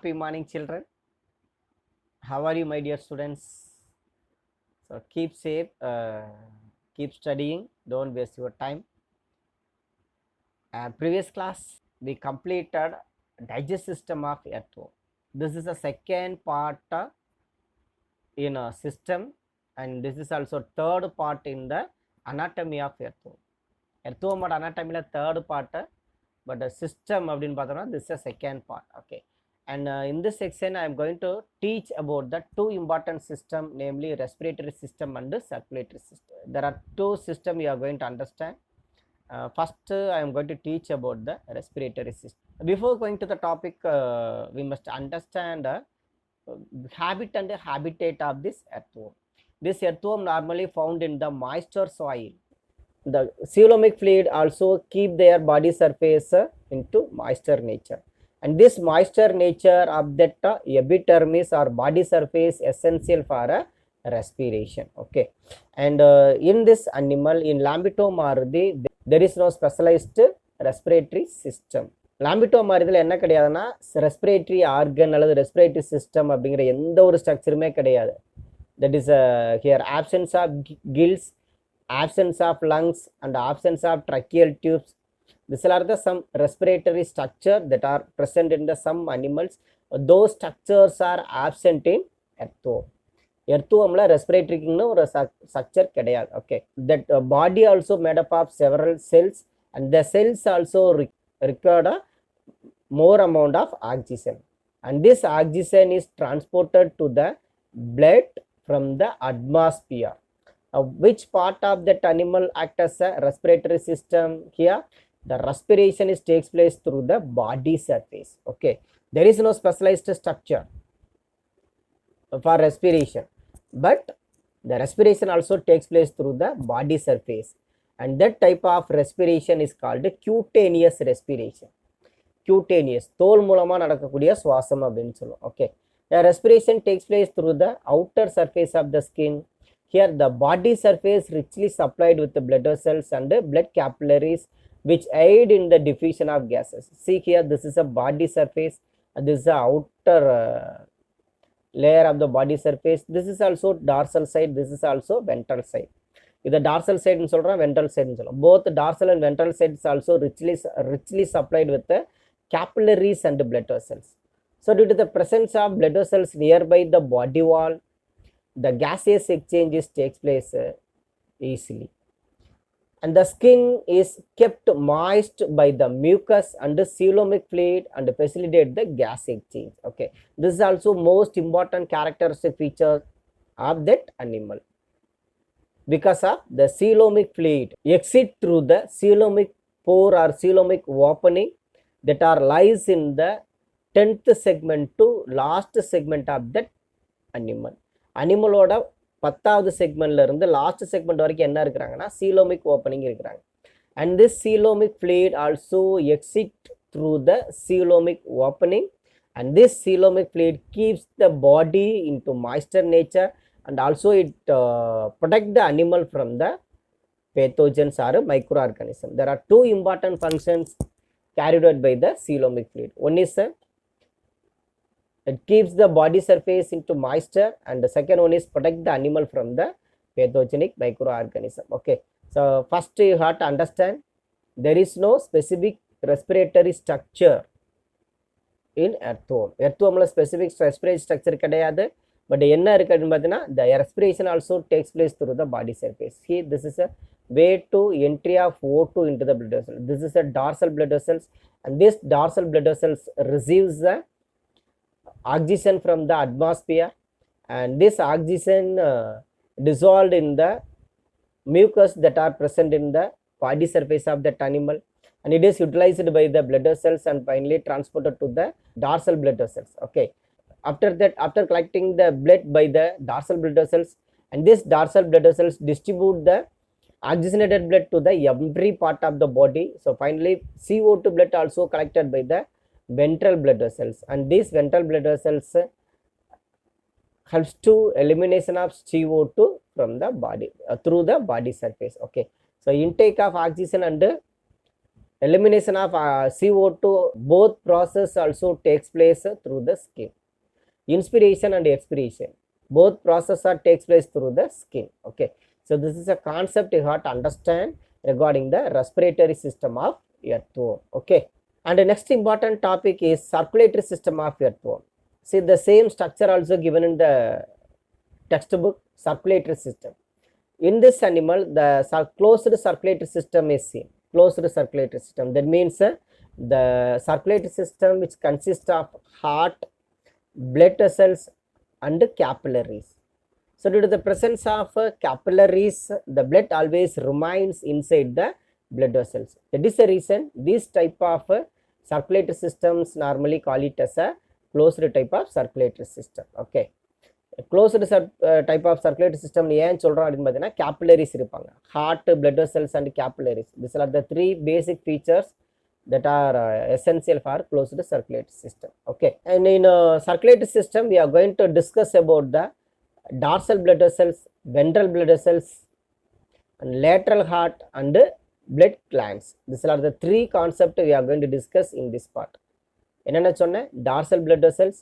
Happy morning, children. How are you, my dear students? So keep safe, keep studying, don't waste your time. Previous class we completed digest system of earthworm. This is the second part in a system, and this is also third part in the anatomy of earthworm. Earthworm anatomy la third part, but the system அப்படின்னு பார்த்தோம்னா this is a second part. Okay, and in this section I am going to teach about the two important system, namely respiratory system and the circulatory system. There are two systems you are going to understand. First I am going to teach about the respiratory system. Before going to the topic, we must understand habit and habitat of this earthworm. This earthworm normally found in the moisture soil. The coelomic fluid also keep their body surface into moisture nature, and this moisture nature of that epidermis or body surface essential for respiration. Okay, and in this animal, in lambetomorphi, there is no specialized respiratory system. லாம்பிட்டோமாரிதில் என்ன கிடையாதுன்னா respiratory organ அல்லது respiratory system அப்படிங்கிற எந்த ஒரு ஸ்ட்ரக்சருமே கிடையாது. That is here absence of gills, absence of lungs and absence of tracheal tubes. These are the some respiratory structure that are present in the some animals. Those structures are absent in earthworm. Earthwormla respiratory ஒரு structure கிடையாது. Okay, that body also made up of several cells, and the cells also require a more amount of oxygen, and this oxygen is transported to the blood from the atmosphere. Which part of that animal act as a respiratory system? Here the respiration takes place through the body surface. Okay, there is no specialized structure for respiration, but the respiration also takes place through the body surface, and that type of respiration is called cutaneous respiration. Cutaneous, தோல் மூலமா நடக்கக்கூடிய சுவாசம் அப்படின்னு சொல்லுவோம். Okay, the respiration takes place through the outer surface of the skin. Here the body surface richly supplied with the blood vessels and blood capillaries which aid in the diffusion of gases. See here, this is a body surface, and this is the outer layer of the body surface. This is also dorsal side, this is also ventral side. The dorsal side னு சொல்றோம், ventral side னு சொல்றோம். Both dorsal and ventral sides also richly supplied with the capillaries and blood vessels. So due to the presence of blood vessels nearby the body wall, the gaseous exchanges takes place easily, and the skin is kept moist by the mucus and the coelomic fluid and facilitate the gas exchange. Okay, this is also most important characteristic feature of that animal. Because of the coelomic fluid exit through the coelomic pore or coelomic opening that are lies in the 10th segment to last segment of that animal. அனிமலோட 10வது செக்மெண்ட்ல இருந்து last segment வரைக்கும் என்ன இருக்கிறாங்கன்னா coelomic opening இருக்கிறாங்க, and this coelomic fluid also exit through the coelomic opening, and this coelomic fluid keeps the body into moisture nature, and also it protect the animal from the pathogens or microorganisms. There are two important functions carried out by the coelomic fluid. One is it keeps the body surface into moisture, and the second one is protect the animal from the pathogenic microorganism. Okay, so first you have to understand there is no specific respiratory structure in earthworm. Earthwormல specific respiratory structure கிடையாது, but என்ன இருக்குன்னு பார்த்தீங்கன்னா the respiration also takes place through the body surface. Here this is a way to entry of O2 into the blood vessel. This is a dorsal blood vessels, and this dorsal blood vessels receives the oxygen from the atmosphere, and this oxygen dissolved in the mucus that are present in the body surface of that animal, and it is utilized by the blood vessels and finally transported to the dorsal blood vessels. Okay, after that, after collecting the blood by the dorsal blood vessels, and this dorsal blood vessels distribute the oxygenated blood to the every part of the body. So finally CO2 blood also collected by the ventral blood vessels, and these ventral blood vessels helps to elimination of CO2 from the body through the body surface. Okay, so intake of oxygen and Elimination of CO2, both process also takes place through the skin. Inspiration and expiration, both process are takes place through the skin. Okay, so this is a concept you have to understand regarding the respiratory system of earthworm. Okay, and the next important topic is circulatory system of earthworm. See, the same structure also given in the textbook, circulatory system. In this animal, the closed circulatory system is seen. Closed circulatory system, that means the circulatory system which consists of heart, blood vessels and capillaries. So due to the presence of capillaries, the blood always remains inside the blood vessels. That is the reason these type of circulatory systems normally call it as a closed type of circulatory system. Okay, closed type of circulatory system ஏன் சொல்றோம் அப்படின்னு பார்த்தீங்கன்னா capillaries இருப்பாங்க, heart, blood vessels and capillaries. These are the three basic features that are essential for closed circulatory system. Okay, and in circulatory system we are going to discuss about the dorsal blood vessels, ventral blood vessels and lateral heart and blood glands. These are the three concepts we are going to discuss in this part. என்னென்ன சொன்னேன்? dorsal blood vessels,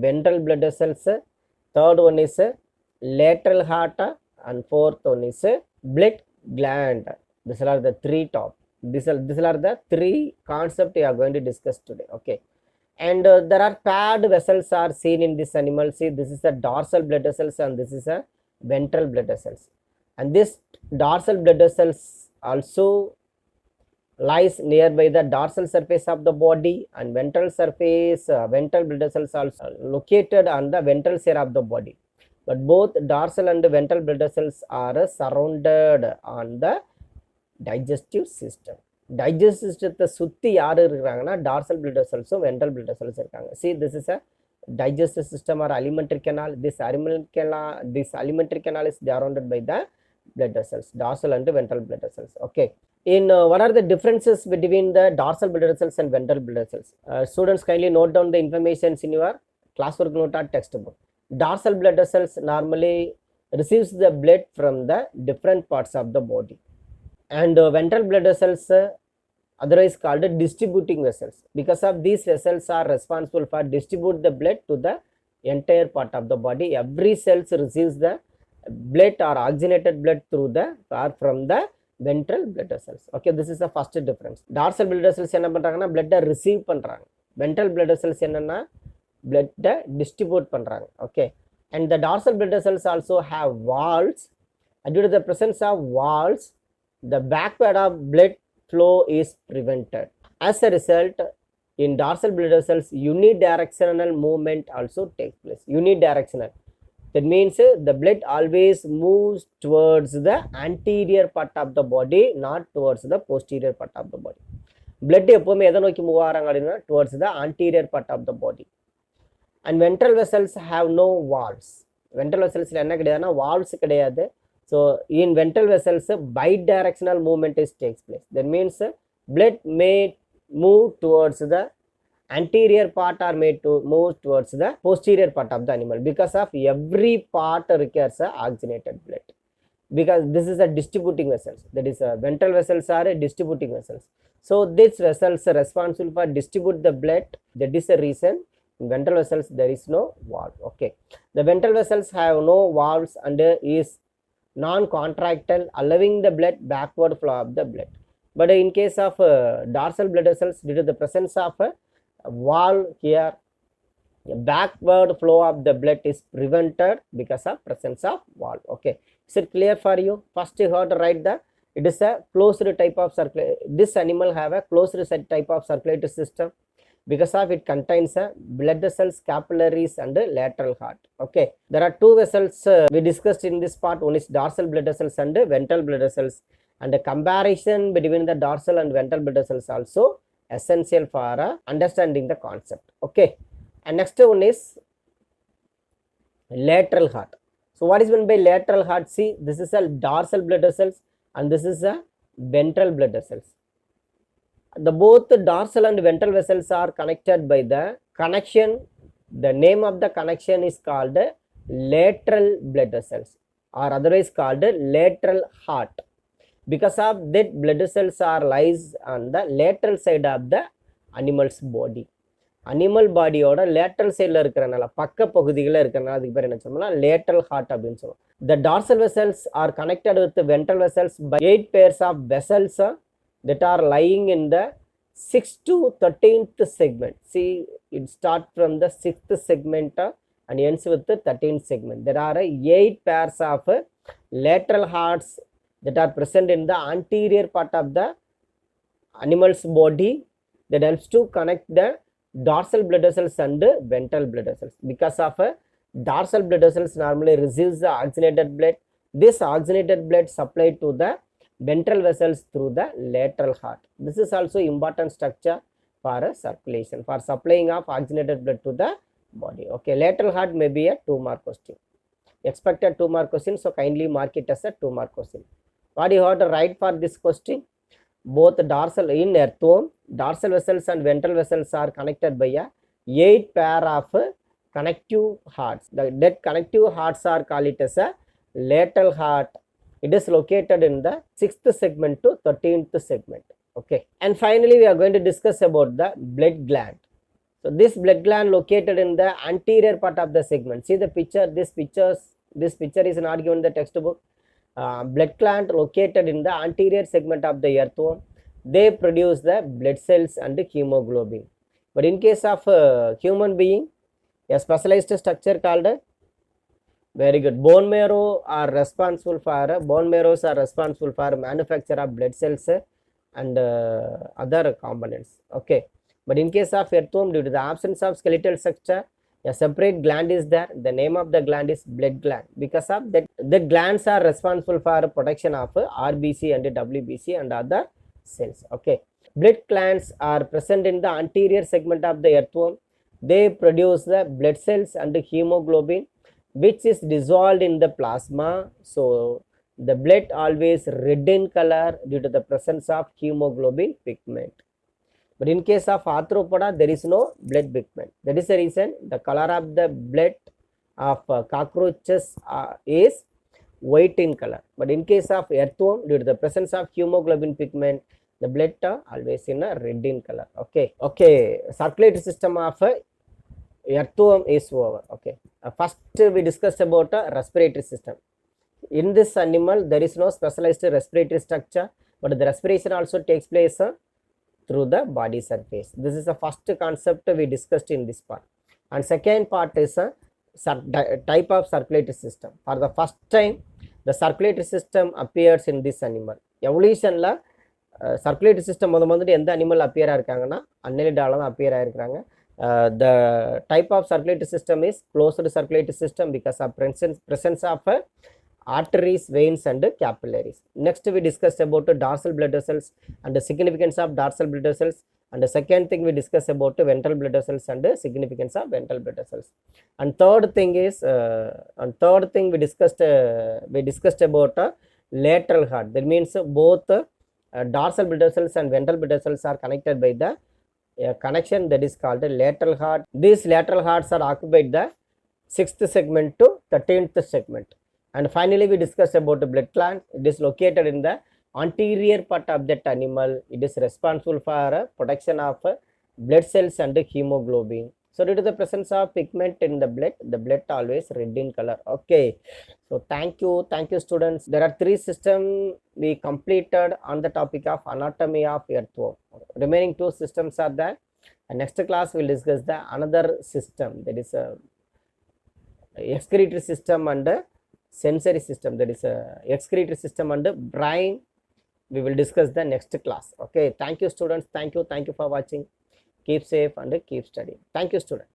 ventral blood vessels, third one is lateral heart and fourth one is blood gland. These are the three top. These are the three concepts we are going to discuss today. Okay, and there are paired vessels are seen in this animal. See, this is a dorsal blood vessels and this is a ventral blood vessels, and this dorsal blood vessels also lies nearby the dorsal surface of the body, and ventral surface, ventral blood vessels also located on the ventral side of the body, but both dorsal and ventral blood vessels are surrounded on the digestive system. Digestive system சுத்தி யார் இருக்காங்கன்னா dorsal blood vessels and ventral blood vessels இருக்காங்க. See, this is a digestive system or alimentary canal. This alimentary canal is surrounded by the blood vessels, dorsal and ventral blood vessels. Okay, in what are the differences between the dorsal blood vessels and ventral blood vessels? Students, kindly note down the information in your classwork note or textbook. Dorsal blood vessels normally receives the blood from the different parts of the body, and ventral blood vessels otherwise called distributing vessels, because of these vessels are responsible for distribute the blood to the entire part of the body. Every cells receives the blood or oxygenated blood through the or from the ventral blood vessels. Okay, this is the first difference. Dorsal blood vessels என்ன பண்றாங்கன்னா blood receive பண்றாங்க, ventral blood vessels என்னன்னா blood distribute பண்றாங்க. Okay, and the dorsal blood vessels also have valves, and due to the presence of valves, the backward of blood flow is prevented. As a result, in dorsal blood vessels, unidirectional movement also takes place. Unidirectional, that means the blood always moves towards the anterior part of the body, not towards the posterior part of the body. Blood எப்பவுமே எதை நோக்கி move ஆகிறாங்க அப்படின்னா towards the anterior part of the body. And ventral vessels have no valves. Ventral vessels என்ன கிடையாதுன்னா valves கிடையாது. So in ventral vessels, bidirectional movement takes place. That means blood may move towards the anterior part or made to move towards the posterior part of the animal, because of every part requires oxygenated blood, because this is a distributing vessels. That is ventral vessels are distributing vessels. So these vessels are responsible for distribute the blood. That is the reason in ventral vessels there is no valve. Okay, the ventral vessels have no valves and is non-contractile, allowing the blood backward flow of the blood. But in case of dorsal blood vessels, due to the presence of valve here, backward flow of the blood is prevented because of presence of valve. Okay, is it clear for you? First you have to write the, it is a closed type of circulatory. This animal have a closed type of circulatory system because of it contains blood vessels, capillaries and lateral heart. Okay, there are two vessels we discussed in this part. One is dorsal blood vessels and ventral blood vessels, and the comparison between the dorsal and ventral blood vessels also essential for understanding the concept. Okay, and next one is lateral heart. So what is meant by lateral heart? See, this is a dorsal blood vessels and this is a ventral blood vessels. The both dorsal and ventral vessels are connected by the connection. The name of the connection is called lateral blood vessels, or otherwise called lateral heart. Because of that, blood cells are lies on the lateral side of the animal's body. Animal பாடியோட lateral சைடில் இருக்கிறனால, பக்க பகுதிகளில் இருக்கிறனால அதுக்கு பேர் என்ன சொல்லணும்னா லேட்டரல் ஹார்ட் அப்படின்னு சொல்லுவோம். The dorsal vessels are connected with the ventral vessels by 8 pairs of vessels that are lying in the 6th to 13th segment. See, it starts from the 6th segment and ends with the 13th segment. There are 8 pairs of lateral hearts that are present in the anterior part of the animal's body that helps to connect the dorsal blood vessels and ventral blood vessels. Because of dorsal blood vessels normally receives the oxygenated blood. This oxygenated blood supplied to the ventral vessels through the lateral heart. This is also important structure for circulation, for supplying of oxygenated blood to the body. Okay, lateral heart may be a 2-mark question. Expected 2-mark question, so kindly mark it as a 2-mark question. What you have to write for this question? Both dorsal in earthworm, dorsal vessels and ventral vessels are connected by a 8 pair of connective hearts. That connective hearts are called it as a lateral heart. It is located in the 6th segment to 13th segment. Okay, and finally we are going to discuss about the blood gland. So this blood gland located in the anterior part of the segment. See the picture. This picture is not given in the textbook. Blood gland located in the anterior segment of the earthworm. They produce the blood cells and hemoglobin. But in case of human being, a specialized structure called very good bone marrows are responsible for manufacture of blood cells and other components. Okay, but in case of earthworm, due to the absence of skeletal structure, a separate gland is there. The name of the gland is blood gland. Because of that, the glands are responsible for production of RBC and WBC and other cells. Okay, blood glands are present in the anterior segment of the earthworm. They produce the blood cells and hemoglobin, which is dissolved in the plasma. So the blood always red in color due to the presence of hemoglobin pigment. But in case of arthropoda, there is no blood pigment. That is the reason the color of the blood of cockroaches is white in color. But in case of earthworm, due to the presence of hemoglobin pigment, the blood always in a red in color. Okay, circulatory system of earthworm is over. Okay, first we discussed about respiratory system. In this animal, there is no specialized respiratory structure, but the respiration also takes place through the body surface. This is the first concept we discussed in this part. And second part is a type of circulatory system. For the first time, the circulatory system appears in this animal. Evolution la circulatory system முதல்ல எந்த animal appear ஆயிருக்காங்கன்னா அன்னெலிடால தான் appear ஆயிருக்காங்க. The type of circulatory system is closed circulatory system because of presence of arteries, veins and capillaries. Next we discussed about dorsal blood vessels and the significance of dorsal blood vessels, and the second thing we discussed about ventral blood vessels and the significance of ventral blood vessels. And third thing we discussed about lateral heart. That means both dorsal blood vessels and ventral blood vessels are connected by the connection that is called lateral heart. These lateral hearts are occupied the 6th segment to 13th segment. And finally we discussed about the blood gland. It is located in the anterior part of that animal. It is responsible for production of blood cells and hemoglobin. So due to the presence of pigment in the blood always red in color. Okay, so thank you students. There are 3 systems we completed on the topic of anatomy of earthworm. Remaining 2 systems are there, and next class we will discuss the another system, that is excretory system and sensory system, that is excretory system and brain. We will discuss the next class. Okay, thank you students. Thank you for watching. Keep safe and keep studying. Thank you students.